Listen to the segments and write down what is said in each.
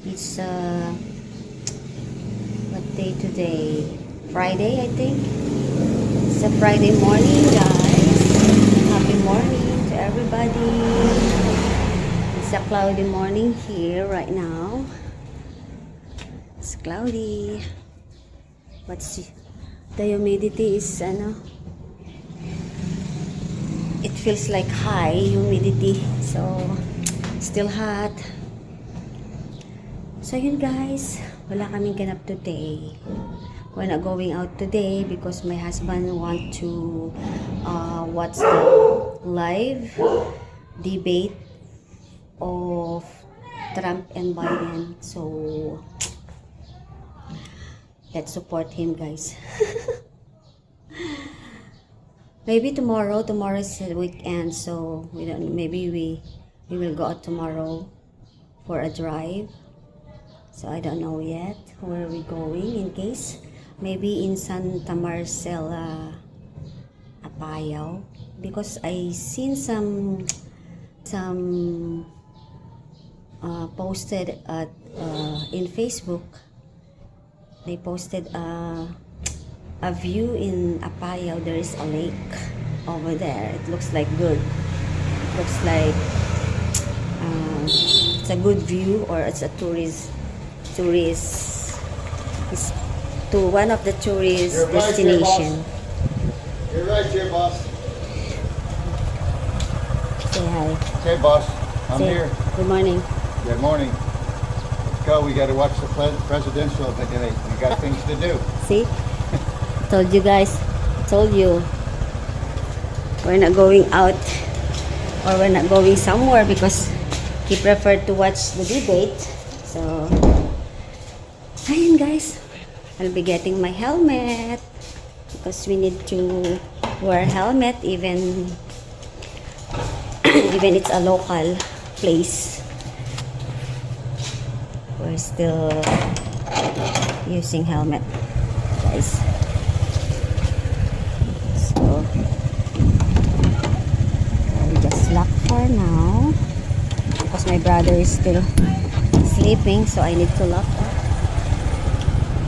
It's what day today? Friday, I think. It's a Friday morning, guys. Happy morning to everybody. It's a cloudy morning here right now. It's cloudy. What's the humidity is it feels like high humidity, so still hot. So yun guys, wala kaming ganap today. We're not going out today because my husband want to watch the live debate of Trump and Biden. So let's support him, guys. Maybe tomorrow is the weekend, so we don't. Maybe we will go out tomorrow for a drive. So I don't know yet where we're going. In case maybe in Santa Marcela, Apayao, because I seen some posted at in Facebook. They posted a view in Apayao. There is a lake over there. It looks like good. Looks like it's a good view, or it's a tourist. It's to one of the tourist destination. You're right here, boss. Say hi. Hey, boss. I'm Say, here. good morning. Good morning. Let's go. We got to watch the presidential today. We got things to do. See? Told you guys. Told you. We're not going out, or we're not going somewhere because he preferred to watch the debate. So, ayun guys. I'll be getting my helmet because we need to wear helmet even it's a local place. We're still using helmet, guys. So I'll just lock for now because my brother is still sleeping, so I need to lock up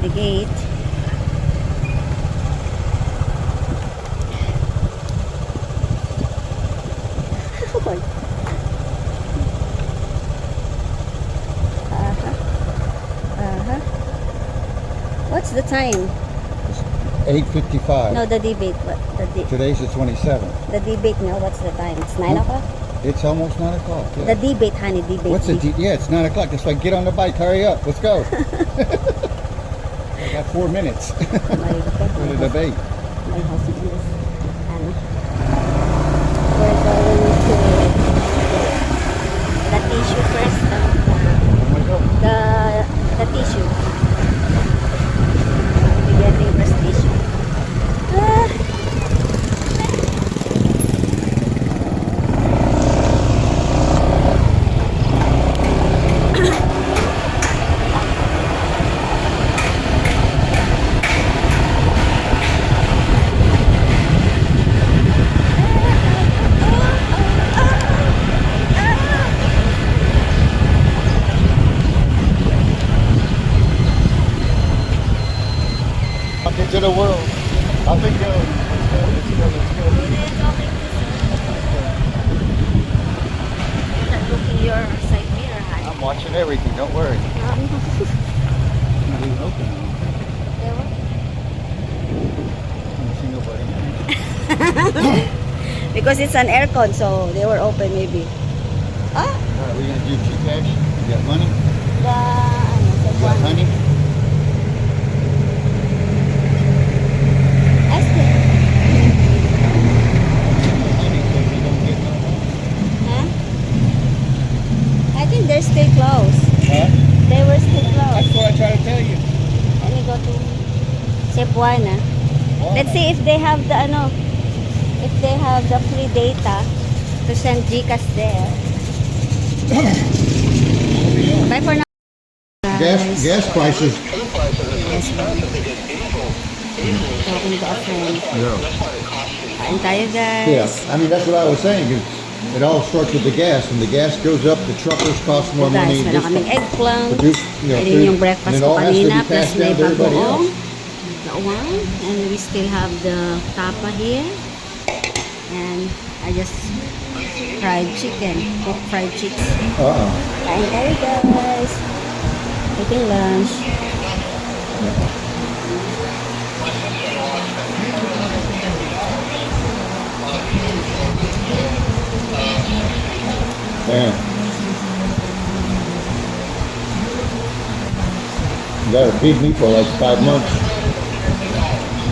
the gate. What's the time? 8:55. No, the debate. What Today's the 27th. the debate now? What's the time? It's 9 o'clock. It's almost 9 o'clock. Yeah. The debate, honey, debate. What's the yeah? It's 9 o'clock. That's why get on the bike. Hurry up. Let's go. I got 4 minutes My God, for the debate. my husband is, we're going to the tissue first. The tissue. We're getting first tissue. Into the world. I think let's go. You're not looking your side mirror, honey. I'm watching everything. Don't worry. Not even open. I don't see nobody. Because it's an aircon, so they were open maybe. Ah, Alright, we're gonna do Gcash. You got money? the You got honey? Huh? I think they're still closed. Huh? They were still closed. That's what I try to tell you. Let me go to Cebuana. Let's see if they have the free data to send Gcash there. Bye for now. Gas prices. Yes, ma'am. Talking to a friend. Yeah. Kain tayo, guys. Yeah. I mean, that's what I was saying. 'Cause It all starts with the gas. When the gas goes up, the truckers cost more money. Guys, meron kaming eggplant. Ayun yung breakfast and it ko all has to kanina. be Plus passed may down to everybody bagoong. else. Bawang. And we still have the tapa here. And I just fried chicken. Cooked fried chicken. Kain tayo guys. Eating lunch. Damn. That'll feed me for like 5 months.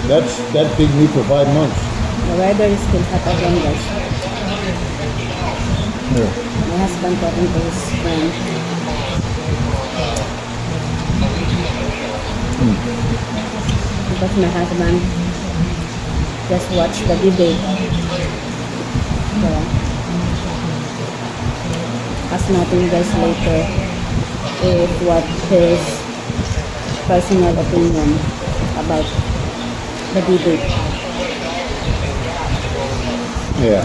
That'd feed me for 5 months. The weather is still hot again guys. Here. My husband talking to his friend. Because my husband just watched the debate. So, ask natin guys later if what his personal opinion about the debate. Yeah.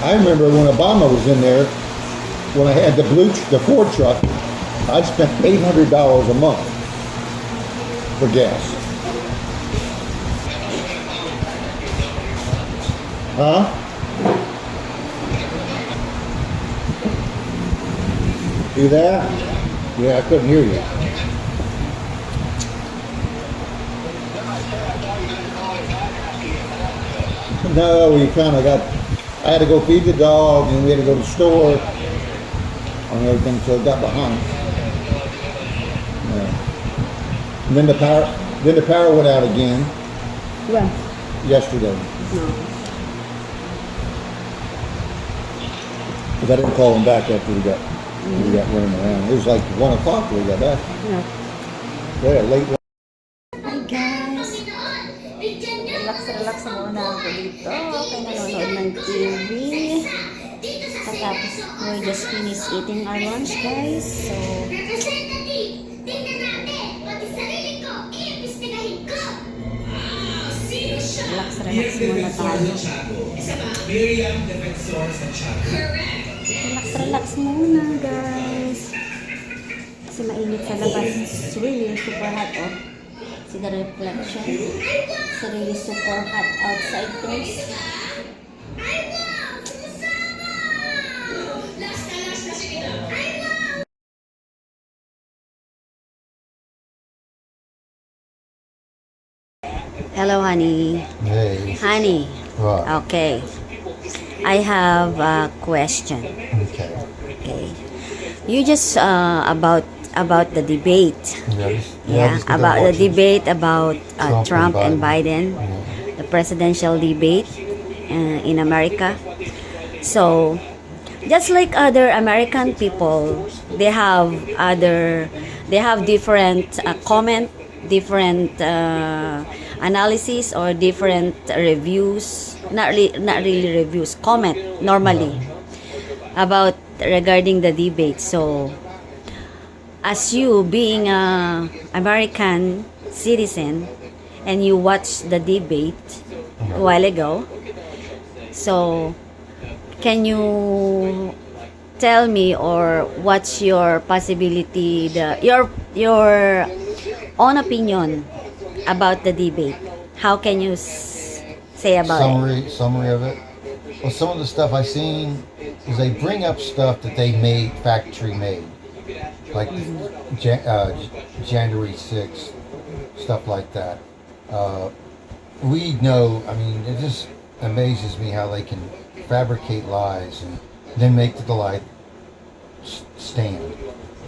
I remember when Obama was in there, when I had the Ford truck, I spent $800 a month for gas. Huh? You there? Yeah, I couldn't hear you. No, we kind of got, I had to go feed the dog and we had to go to the store and everything, so it got behind. Yeah. And then the power went out again. When? Yesterday. No. Because I didn't call him back after we got running around. It was like 1 o'clock when we got back. No. Yeah, late. Hi guys! Relax muna ako dito. Kaya nanonood ng TV. Tapos, we just finished eating our lunch guys. So, relax muna tayo. Relax muna guys. Kasi mainit sa labas. It's really super hot oh. See the reflection? It's really super hot outside guys. Hello honey. Hey. Honey. What? Okay. I have a question. Okay. Okay. You just about the debate. Yes. Yeah, about the debate about Trump and Biden, Yeah. the presidential debate in America. So, just like other American people, they have different comment, different analysis or different reviews. Not really reviews, comment normally about regarding the debate. So, as you being a American citizen and you watched the debate a while ago, so can you tell me or what's your possibility, your own opinion about the debate? How can you say about it? Summary of it. Well, some of the stuff I seen is they bring up stuff that they made, factory made, like January 6th, stuff like that. We know, I mean, it just amazes me how they can fabricate lies and then make the lie stand.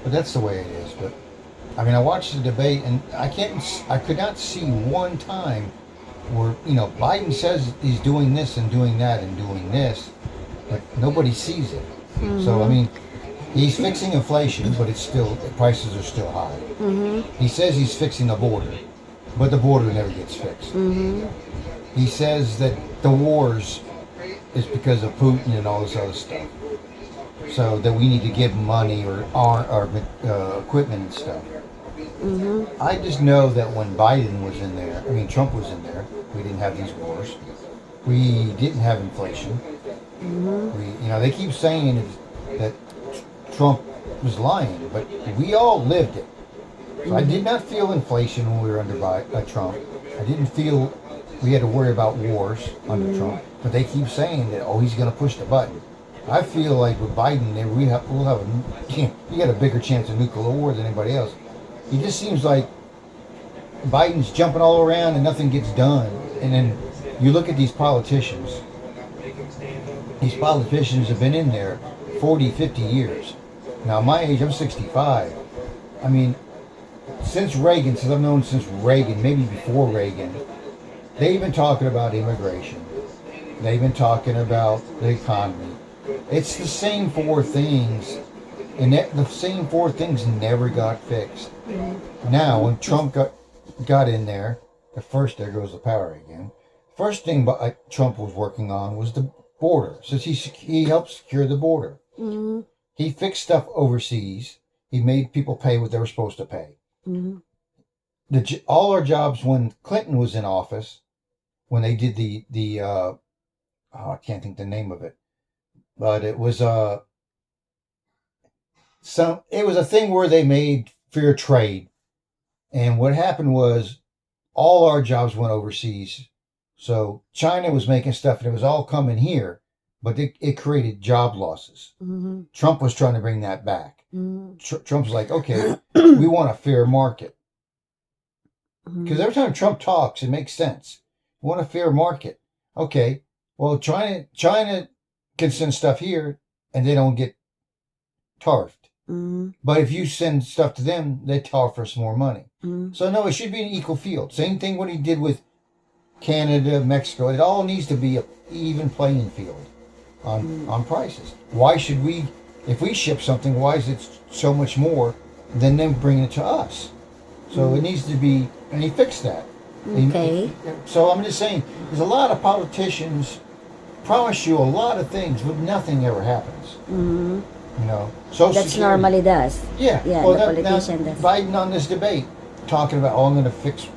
But that's the way it is. But I mean, I watched the debate and I could not see one time where, you know, Biden says he's doing this and doing that and doing this, but nobody sees it. Mm-hmm. So I mean, he's fixing inflation, but it's still, the prices are still high. Mm-hmm. He says he's fixing the border, but the border never gets fixed. Mm-hmm. He says that the wars is because of Putin and all this other stuff. So that we need to give money or equipment and stuff. Mm-hmm. I just know that when Biden was in there, I mean Trump was in there, We didn't have these wars. We didn't have inflation. They keep saying that Trump was lying, but we all lived it. So I did not feel inflation when we were under Trump. I didn't feel we had to worry about wars under Trump. But they keep saying that, he's going to push the button. I feel like with Biden, he got a bigger chance of nuclear war than anybody else. He just seems like Biden's jumping all around and nothing gets done. And then you look at these politicians. These politicians have been in there 40, 50 years. Now, my age, I'm 65. I mean, since I've known since Reagan, maybe before Reagan, they've been talking about immigration. They've been talking about the economy. It's the same four things, and the same four things never got fixed. Now, when Trump got in there, there goes the power again. First thing Trump was working on was the border, since he helped secure the border. He fixed stuff overseas. He made people pay what they were supposed to pay. All our jobs when Clinton was in office, when they did I can't think the name of it, but it was a thing where they made fair trade, and what happened was all our jobs went overseas. So China was making stuff and it was all coming here, but it created job losses. Trump was trying to bring that back. Trump's like, okay, we want a fair market. Because every time Trump talks, it makes sense. We want a fair market. Okay, well, China can send stuff here and they don't get tariffed. But if you send stuff to them, they tariff us more money. So no, it should be an equal field. Same thing what he did with Canada, Mexico. It all needs to be an even playing field on prices. Why should we, if we ship something, why is it so much more than them bringing it to us? So it needs to be, and he fixed that. Okay. So I'm just saying, there's a lot of politicians promise you a lot of things, but nothing ever happens. Social That's Security. normally does. Yeah. Yeah, Well, the politician does. Biden on this debate talking about, I'm going to fix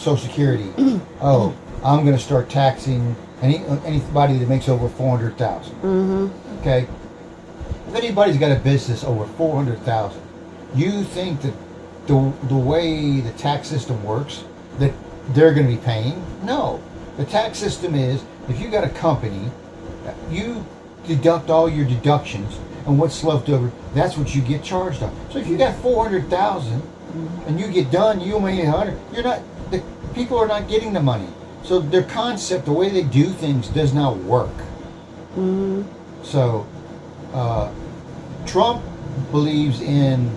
Social Security. I'm going to start taxing anybody that makes over $400,000. Okay. If anybody's got a business over $400,000, you think that the way the tax system works, that they're going to be paying? No. The tax system is, if you got a company, you deduct all your deductions, and what's left over, that's what you get charged on. So if you got $400,000 and you get done, you only get $100,000. The people are not getting the money. So their concept, the way they do things, does not work. So Trump believes in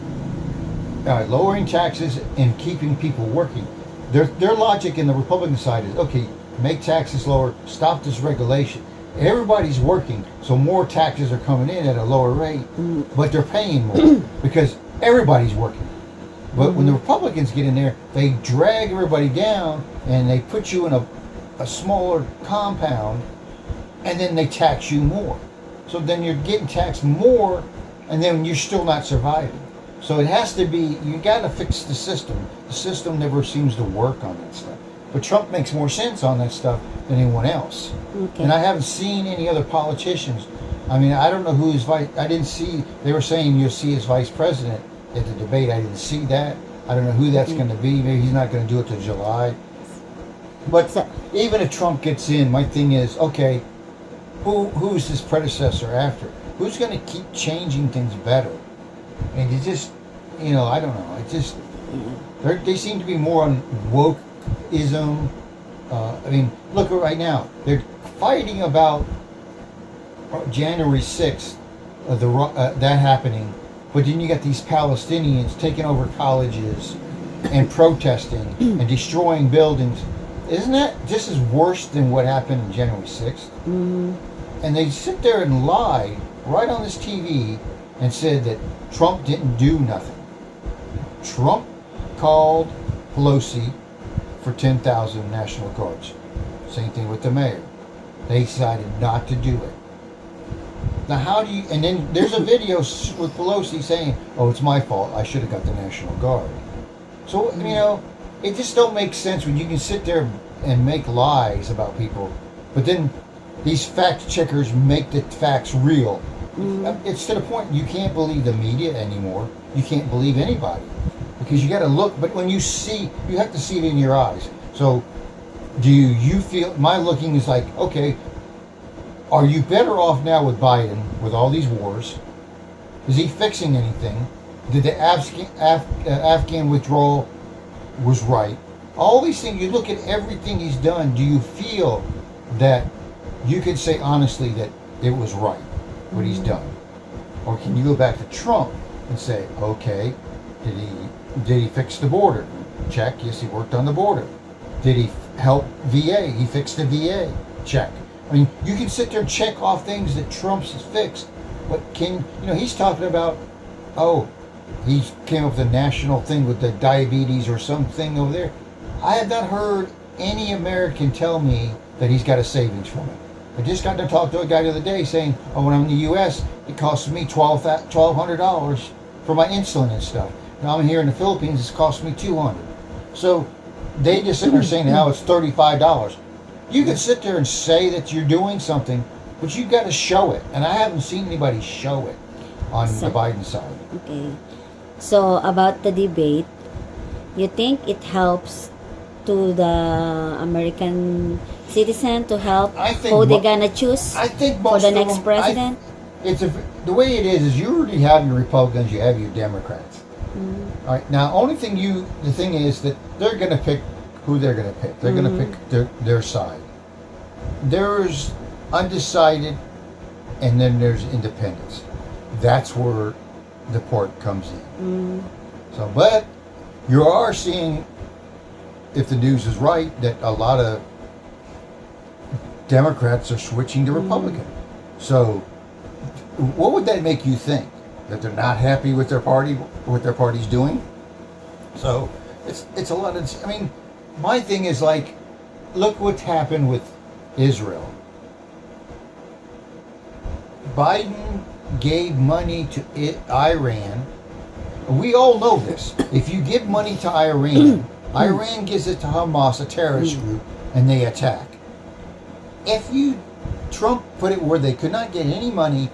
lowering taxes and keeping people working. Their logic in the Republican side is, okay, make taxes lower, stop this regulation. Everybody's working, so more taxes are coming in at a lower rate, but they're paying more because everybody's working. But when the Republicans get in there, they drag everybody down and they put you in a smaller compound, and then they tax you more. So then you're getting taxed more, and then you're still not surviving. So it has to be, you got to fix the system. The system never seems to work on that stuff. But Trump makes more sense on that stuff than anyone else. Okay. And I haven't seen any other politicians. I mean, I don't know who his vice, I didn't see, they were saying you'll see his vice president at the debate. I didn't see that. I don't know who that's going to be. Maybe he's not going to do it till July. But even if Trump gets in, my thing is, okay, who's his predecessor after? Who's going to keep changing things better? And you just, I don't know. It just, they seem to be more on wokeism. I mean, look right now. They're fighting about January 6th, that happening. But then you got these Palestinians taking over colleges and protesting and destroying buildings. Isn't that just as worse than what happened on January 6th? And they sit there and lie right on this TV and said that Trump didn't do nothing. Trump called Pelosi for 10,000 National Guards. Same thing with the mayor. They decided not to do it. Now how do you, and then there's a video with Pelosi saying, oh, it's my fault, I should have got the National Guard. So, it just don't make sense when you can sit there and make lies about people, but then these fact checkers make the facts real. It's to the point you can't believe the media anymore. You can't believe anybody because you got to look. But when you see, you have to see it in your eyes. So, do you feel? My looking is like, okay, are you better off now with Biden with all these wars? Is he fixing anything? Did the Afghan withdrawal was right? All these things, you look at everything he's done. Do you feel that you could say honestly that it was right what he's done, or can you go back to Trump and say, okay, did he fix the border? Check. Yes, he worked on the border. Did he help VA? He fixed the VA. Check. I mean, you can sit there and check off things that Trump's has fixed, but he's talking about, oh, he came up with a national thing with the diabetes or something over there. I have not heard any American tell me that he's got a savings from it. I just got to talk to a guy the other day saying, oh, when I'm in the U.S., it costs me $1,200 for my insulin and stuff. Now I'm here in the Philippines, it's cost me $200. So they just sit there saying now it's $35. You can sit there and say that you're doing something, but you've got to show it. And I haven't seen anybody show it on the Biden side. Okay. So about the debate, you think it helps to the American citizen to help who they're gonna choose I think for most the of next them, president? The way it is you already have your Republicans, you have your Democrats. All right. Now, the thing is that they're going to pick who they're going to pick. They're going to pick their side. There's undecided, and then there's independents. That's where the part comes in. So, but you are seeing, if the news is right, that a lot of Democrats are switching to Republican. So, what would that make you think? That they're not happy with their party, what their party's doing? So, it's a lot of. I mean, my thing is like, look what's happened with Israel. Biden gave money to Iran. We all know this. If you give money to Iran, Iran gives it to Hamas, a terrorist group, and they attack. Trump put it where they could not get any money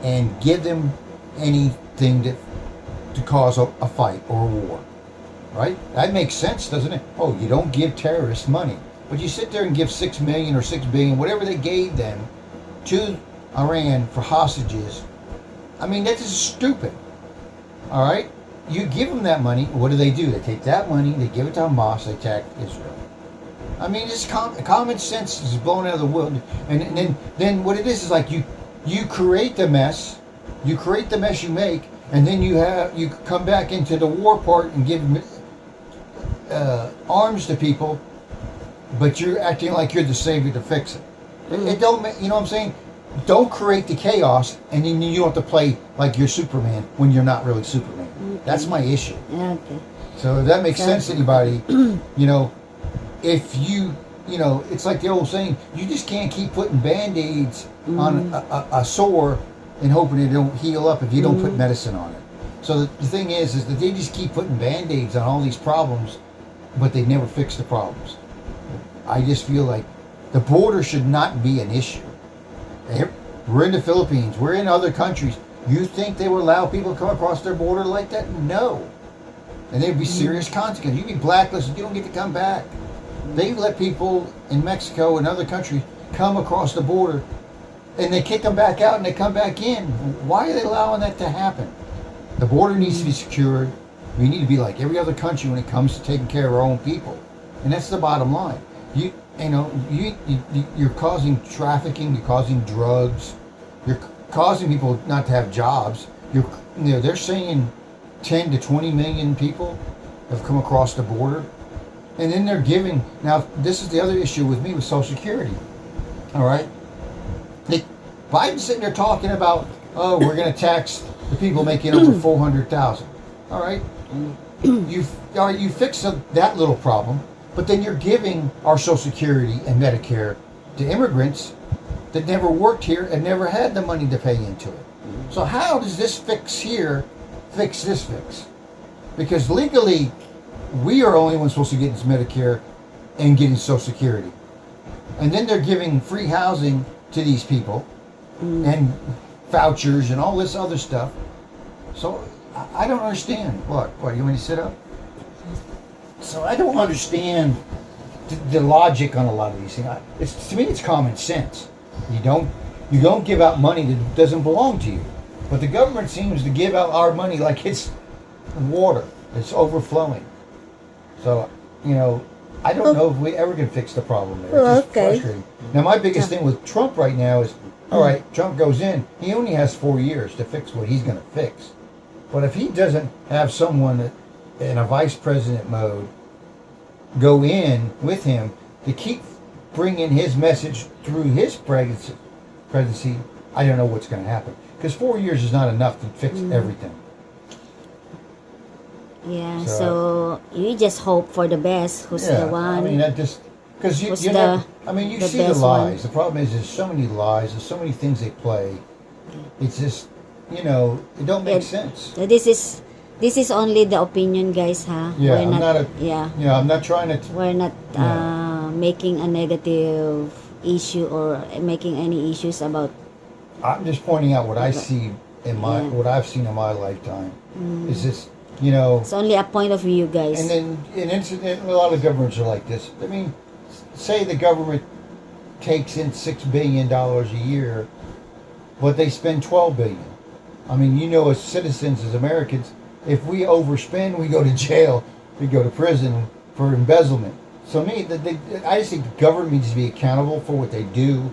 and give them anything to cause a fight or a war. Right? That makes sense, doesn't it? Oh, you don't give terrorists money. But you sit there and give $6 million or $6 billion, whatever they gave them, to Iran for hostages. I mean, that is stupid. All right? You give them that money, what do? They take that money, they give it to Hamas, they attack Israel. I mean, it's common sense is blown out of the world. And then what it is like you create the mess, you make, and then you come back into the war part and give arms to people, but you're acting like you're the savior to fix it. It don't, you know what I'm saying? Don't create the chaos, and then you don't have to play like you're Superman when you're not really Superman. Okay. That's my issue. Okay. So if that makes sense to anybody, if it's like the old saying, you just can't keep putting Band-Aids on a sore and hoping it don't heal up if you don't put medicine on it. So the thing is that they just keep putting Band-Aids on all these problems, but they never fix the problems. I just feel like the border should not be an issue. We're in the Philippines. We're in other countries. You think they would allow people to come across their border like that? No. And there'd be serious consequences. You'd be blacklisted. You don't get to come back. They let people in Mexico and other countries come across the border, and they kick them back out and they come back in. Why are they allowing that to happen? The border needs to be secured. We need to be like every other country when it comes to taking care of our own people. And that's the bottom line. You're causing trafficking, you're causing drugs, you're causing people not to have jobs. They're saying 10 to 20 million people have come across the border. And then they're giving, now this is the other issue with me with Social Security. All right? Biden's sitting there talking about, oh, we're going to tax the people making over $400,000. All right? You fix that little problem, but then you're giving our Social Security and Medicare to immigrants that never worked here and never had the money to pay into it. So how does this fix here fix this fix? Because legally, we are only ones supposed to get into Medicare and getting Social Security. And then they're giving free housing to these people and vouchers and all this other stuff. So I don't understand. What, you want me to sit up? So I don't understand the logic on a lot of these things. To me, it's common sense. You don't give out money that doesn't belong to you. But the government seems to give out our money like it's water. It's overflowing. So, I don't know if we ever can fix the problem there. It's just frustrating. Now, my biggest thing with Trump right now is, all right, Trump goes in. He only has 4 years to fix what he's going to fix. But if he doesn't have someone in a vice president mode go in with him to keep bringing his message through his presidency, I don't know what's going to happen. Because 4 years is not enough to fix everything. Yeah, so you just hope for the best. Who's the one? I mean, that just because you see the lies. The problem is, there's so many lies. There's so many things they play. It's just, it don't make sense. This is only the opinion, guys, huh? Yeah, I'm not trying to. We're not making a negative issue or making any issues about. I'm just pointing out what I see in what I've seen in my lifetime. Is this. It's only a point of view, guys. And then a lot of governments are like this. I mean, say the government takes in $6 billion a year, but they spend $12 billion. I mean, as citizens, as Americans, if we overspend, we go to jail, we go to prison for embezzlement. So I just think the government needs to be accountable for what they do.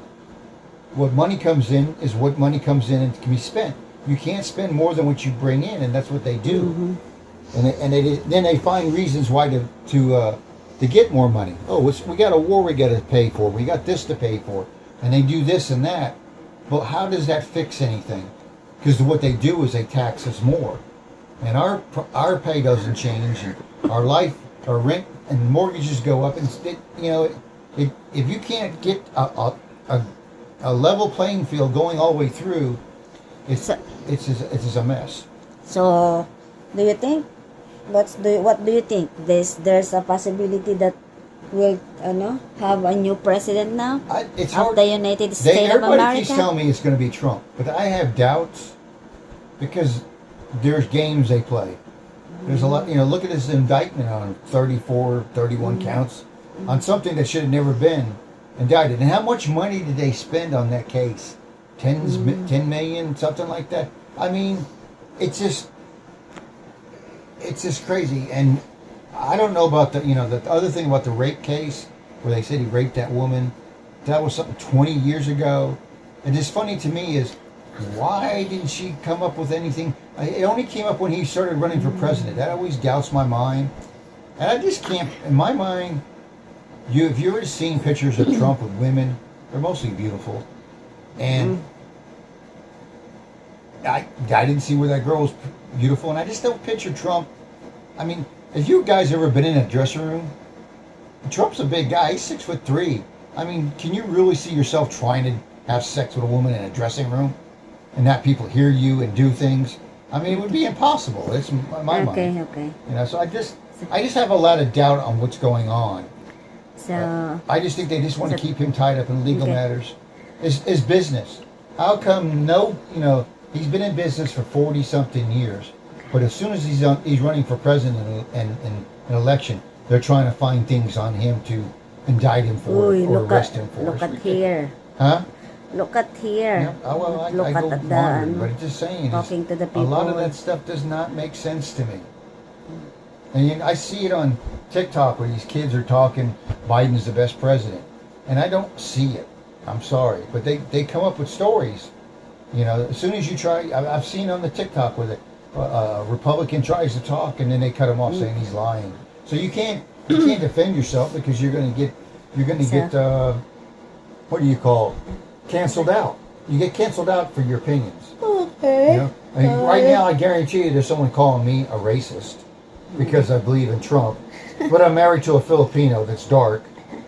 What money comes in is what money comes in and can be spent. You can't spend more than what you bring in, and that's what they do. Mm-hmm. Then they find reasons why to get more money. Oh, we got a war we got to pay for. We got this to pay for, and they do this and that. But how does that fix anything? Because what they do is they tax us more, and our pay doesn't change, and our rent and mortgages go up. And if you can't get a level playing field going all the way through, it's a mess. So, do you think? What do you think? There's a possibility that we'll have a new president now of the United States of America? Everybody keeps telling me it's going to be Trump, but I have doubts because there's games they play. There's a lot. Look at this indictment on 31 counts on something that should have never been indicted. And how much money did they spend on that case? 10 million, something like that. I mean, it's just crazy. And I don't know about the other thing about the rape case where they said he raped that woman. That was something 20 years ago. And it's funny to me is, why didn't she come up with anything? It only came up when he started running for president. That always doubts my mind. And I just can't, in my mind, if you ever seen pictures of Trump with women, they're mostly beautiful. And I didn't see where that girl was beautiful, and I just don't picture Trump. I mean, have you guys ever been in a dressing room? Trump's a big guy. He's 6'3". I mean, can you really see yourself trying to have sex with a woman in a dressing room and not people hear you and do things? I mean, it would be impossible. That's my mind. Okay. So I just have a lot of doubt on what's going on. So I just think they just want to keep him tied up in legal matters. It's business. How come he's been in business for 40-something years, but as soon as he's running for president and an election, they're trying to find things on him to indict him for or arrest him for. Look at here. Huh? Look at here. Yeah. Well, I go wandering, but it's just saying, talking to the people. A lot of that stuff does not make sense to me. And I see it on TikTok where these kids are talking, Biden's the best president, and I don't see it. I'm sorry, but they come up with stories. As soon as you try, I've seen on the TikTok where a Republican tries to talk and then they cut him off saying he's lying. So you can't defend yourself because you're going to get what do you call it? Canceled out. You get canceled out for your opinions. Okay. I mean, right now, I guarantee you, there's someone calling me a racist because I believe in Trump, but I'm married to a Filipino that's dark.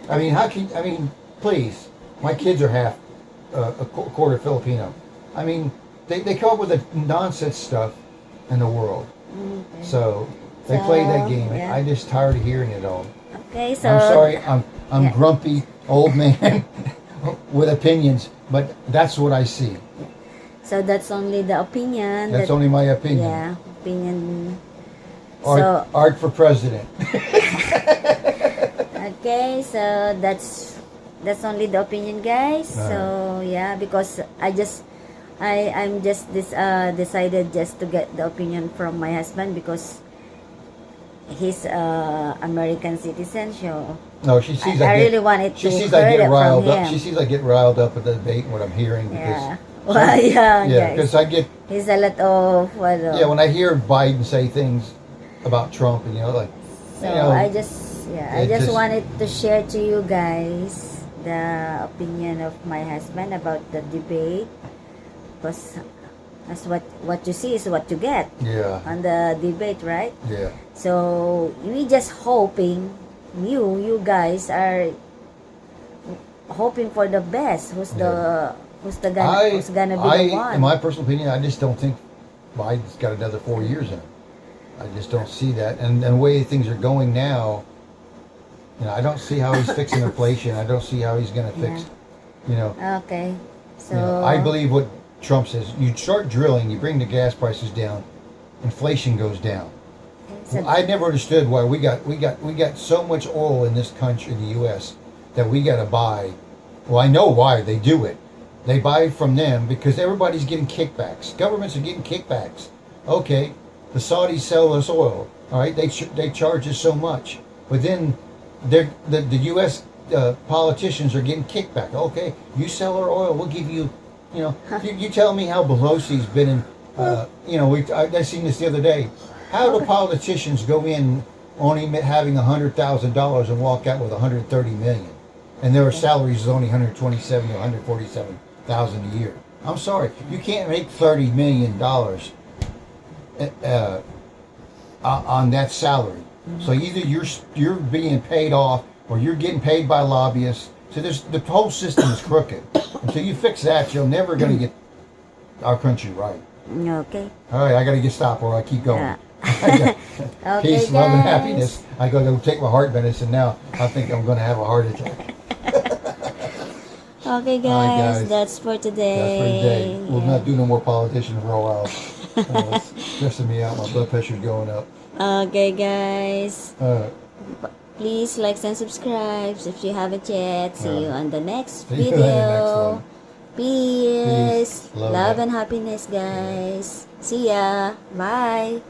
I mean, please, my kids are half a quarter Filipino. I mean, they come up with the nonsense stuff in the world. Okay. So They play that game. yeah. I just tired of hearing it all. Okay, so I'm sorry. I'm yeah. grumpy old man with opinions, but that's what I see. So that's only the opinion. That's only my opinion. Yeah, opinion. Art for president. Okay, so that's only the opinion, guys. So yeah, because I'm just decided just to get the opinion from my husband because he's American citizen. So No, she sees I really wanted to She sees I hear get it riled from up. him. She sees I get riled up at the debate and what I'm hearing because Yeah. Well, yeah, yeah, guys. because I get He's a lot of yeah when I hear Biden say things about Trump and like So you know, I just it just just- wanted to share to you guys the opinion of my husband about the debate because that's what you see is what you get yeah on the debate, right? yeah So we just hoping you guys are hoping for the best. Who's gonna be the one? in my personal opinion, I just don't think Biden's got another 4 years in him. I just don't see that, and the way things are going now, I don't see how he's fixing inflation. I don't see how he's going to fix, Okay, so I believe what Trump says. You start drilling, you bring the gas prices down, inflation goes down. so I never understood why we got so much oil in this country, in the U.S., that we got to buy. Well, I know why they do it. They buy from them because everybody's getting kickbacks. Governments are getting kickbacks. Okay, the Saudis sell us oil. All right, they charge us so much, but then the U.S. Politicians are getting kickback. Okay, you sell our oil, we'll give you. You tell me how Pelosi's been in. I seen this the other day. How do politicians go in only having $100,000 and walk out with $130 million, and their salaries is only $127,000 to $147,000 a year? I'm sorry, you can't make $30 million on that salary. So either you're being paid off or you're getting paid by lobbyists. So the whole system is crooked. Until you fix that, you're never going to get our country right. okay. All right, I got to get stopped or I keep going. Yeah. Okay, Peace, love, and guys. happiness. I got to take my heart medicine now. I think I'm going to have a heart attack. Okay, guys, All right, guys. that's for today. That's for today. We'll Yeah. not do no more politicians for a while. It's stressing me out. My blood pressure's going up. Okay, guys. Uh, Please like and subscribe if you haven't yet. See you on the next See you in the next video. one. Peace. Peace. Love Love and and happiness, guys. See ya. Bye.